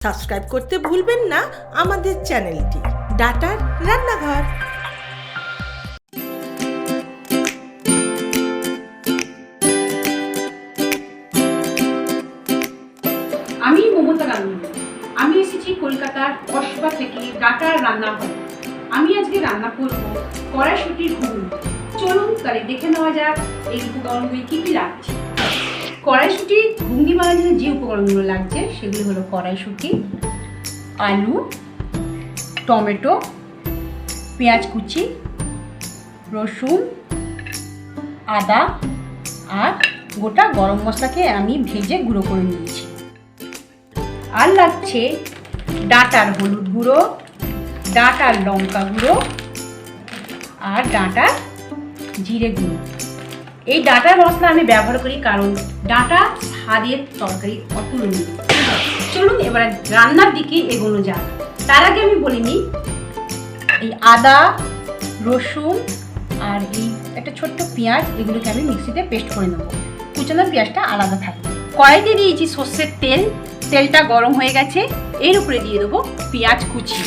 Subscribe করতে ভুলবেন না আমাদের চ্যানেলটি ডাটার রান্নাঘর। আমি মমতা রান্নাঘর। আমি এসেছি কলকাতার কসবা থেকে ডাটার রান্নাঘর। আমি আজকে রান্না করব কড়াইশুটির ঘুগনি। চলুন তাহলে দেখে নেওয়া যাক এই উপকরণগুলি কী কী লাগছে। কড়াইশুটির ঘুগনি বানানোর জন্য যে উপকরণগুলো লাগছে সেগুলো হলো কড়াইশুটি, আলু, টমেটো, পেঁয়াজ কুচি, রসুন, আদা আর গোটা গরম মশলাকে আমি ভেজে গুঁড়ো করে নিয়েছি। আর লাগছে ডাঁটার হলুদ গুঁড়ো, ডাঁটার লঙ্কা গুঁড়ো আর ডাঁটার জিরে গুঁড়ো। এই ডাঁটার মশলা আমি ব্যবহার করি কারণ ডাঁটা স্বাদের তরকারি অতুলনীয়। চলুন এবার রান্নার দিকে এগোনো যাক। তার আগে আমি বলে নিই, এই আদা, রসুন আর এই একটা ছোট্ট পেঁয়াজ এগুলোকে আমি মিক্সিতে পেস্ট করে নেবো। কুচানো পেঁয়াজটা আলাদা থাকবে। কড়াইতে দিয়েছি সর্ষের তেল, তেলটা গরম হয়ে গেছে। এর উপরে দিয়ে দেবো পেঁয়াজ কুচি।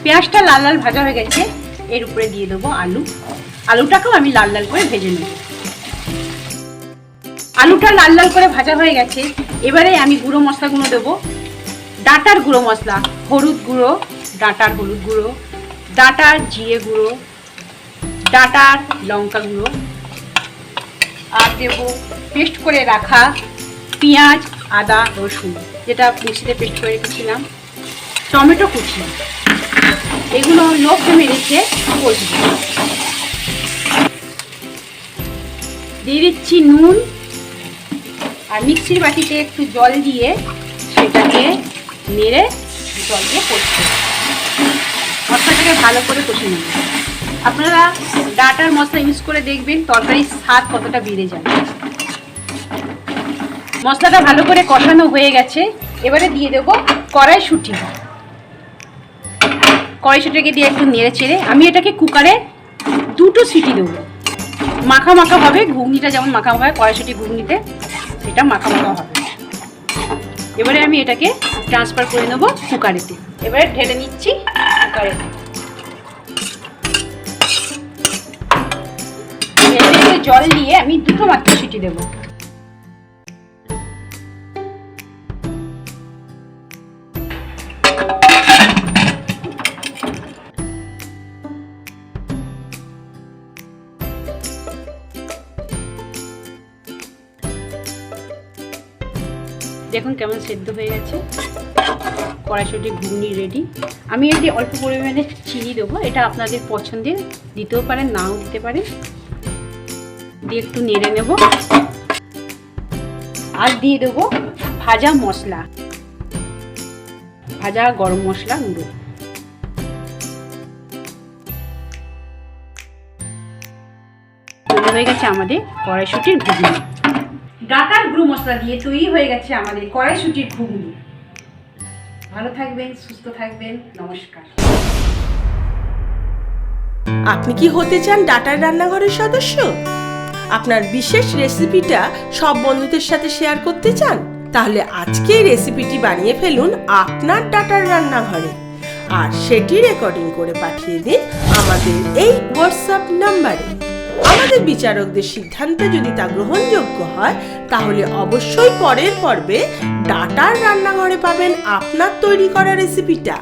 পেঁয়াজটা লাল লাল ভাজা হয়ে গেছে। এর উপরে দিয়ে দেবো আলু। আলুটাকেও আমি লাল লাল করে ভেজে নেব। আলুটা লাল লাল করে ভাজা হয়ে গেছে। এবারে আমি গুঁড়ো মশলাগুলো দেবো। ডাঁটার গুঁড়ো মশলা, হলুদ গুঁড়ো, ডাঁটার হলুদ গুঁড়ো, ডাঁটার জিরে গুঁড়ো, ডাঁটার লঙ্কা গুঁড়ো আর দেবো পেস্ট করে রাখা পেঁয়াজ, আদা, রসুন যেটা মিক্সিতে পেস্ট করে রেখেছিলাম, টমেটো কুচি। এগুলো লো ফ্লেমে রেখে কষবো। দিয়ে দিচ্ছি নুন আর মিক্সির বাটিতে একটু জল দিয়ে সেটাকে নেড়ে জল দিয়ে কষবো। মশলাটাকে ভালো করে কষে নেব। আপনারা ডাঁটার মশলা ইউজ করে দেখবেন তরকারির স্বাদ কতটা বেড়ে যায়। মশলাটা ভালো করে কষানো হয়ে গেছে। এবারে দিয়ে দেবো কড়াইশুঁটি। কড়াইশুঁটিকে দিয়ে একটু নেড়ে চেড়ে আমি এটাকে কুকারে 2টো সিটি দেবো। মাখা মাখা হবে, ঘুগনিটা যেমন মাখা মাখা হয় কড়াইশুঁটি ঘুগনিতে এটা মাখা মাখা হবে। এবারে আমি এটাকে ট্রান্সফার করে নেবো কুকারেতে। এবারে ঢেলে নিচ্ছি কুকারেতে। জল দিয়ে আমি 2টো মাত্র সিটি দেবো। দেখুন কেমন সেদ্ধ হয়ে গেছে। কড়াইশুঁটি ঘুগনি রেডি। আমি এতে অল্প পরিমাণে চিনি দেবো। এটা আপনাদের পছন্দের, দিতেও পারেন নাও দিতে পারেন। দিয়ে একটু নেড়ে নেব আর দিয়ে দেবো ভাজা মশলা, ভাজা গরম মশলা গুঁড়ো। তৈরি হয়ে গেছে আমাদের কড়াইশুঁটির ঘুগনি। ডাঁটার গুঁড়ো মশলা দিয়ে তৈরি হয়ে গেছে আমাদের কড়াইশুঁটির ঘুগনি। ভালো থাকবেন, সুস্থ থাকবেন। নমস্কার। আপনি কি হতে চান ডাটার রান্নাঘরের সদস্য? আপনার বিশেষ রেসিপিটা সব বন্ধুদের সাথে শেয়ার করতে চান? তাহলে আজকেই রেসিপিটি বানিয়ে ফেলুন আপনার ডাটার রান্নাঘরে আর সেটি রেকর্ডিং করে পাঠিয়ে দিন আমাদের এই হোয়াটসঅ্যাপ নাম্বারে। আমাদের বিচারকদের সিদ্ধান্তে যদি তা গ্রহণযোগ্য হয় তাহলে অবশ্যই পরের পর্বে ডাটার রান্নাঘরে পাবেন আপনার তৈরি করা রেসিপিটা।